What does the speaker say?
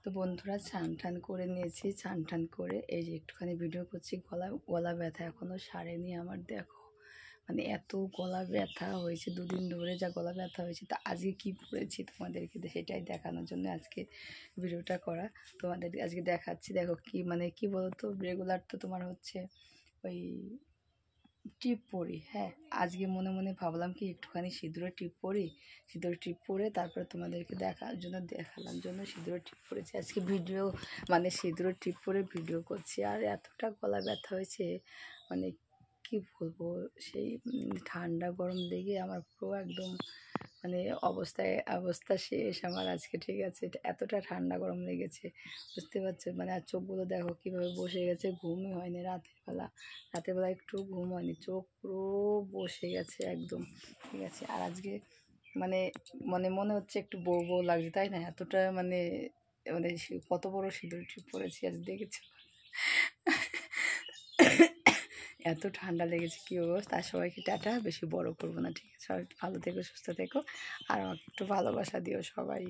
তো বন্ধুরা স্নান টান করে নিয়েছি, স্নান টান করে এই যে একটুখানি ভিডিও করছি। গলা ব্যথা এখনও সারেনি আমার, দেখো মানে এত গলা ব্যথা হয়েছে, দুদিন ধরে যা গলা ব্যথা হয়েছে। তা আজকে কী পড়েছি তোমাদেরকে সেটাই দেখানোর জন্য আজকে ভিডিওটা করা। তোমাদের আজকে দেখাচ্ছি, দেখো কি মানে কি বলতো, রেগুলার তো তোমার হচ্ছে ওই টিপ পরি। হ্যাঁ, আজকে মনে মনে ভাবলাম কি একটুখানি সিঁদুরের টিপ পরি, সিঁদুরের টিপ পরে তারপরে তোমাদেরকে দেখালাম জন্য সিঁদুরের টিপ পরেছি আজকে। ভিডিও মানে সিঁদুরের টিপ পরে ভিডিও করছি। আর এতটা গলা ব্যথা হয়েছে মানে কি বলবো, সেই ঠান্ডা গরম লেগে আমার পুরো একদম মানে অবস্থা শেষ আমার আজকে। ঠিক আছে, এতটা ঠান্ডা গরম লেগেছে, বুঝতে পারছো মানে। আর চোখগুলো দেখো কীভাবে বসে গেছে, ঘুমই হয়নি রাতের বেলা একটু ঘুম হয়নি, চোখ পুরো বসে গেছে একদম। ঠিক আছে, আর আজকে মানে মানে মনে হচ্ছে একটু বউ বউ লাগছে, তাই না? এতটা মানে মানে কত বড় সিঁদুর টিপ পরেছি আজ, দেখেছো? এত ঠান্ডা লেগেছে কী অবস্থা। আর সবাইকে টাটা, বেশি বড় করবো না। ঠিক আছে, সবাই ভালো থেকো, সুস্থ থেকো, আর আমাকে একটু ভালোবাসা দিও সবাই।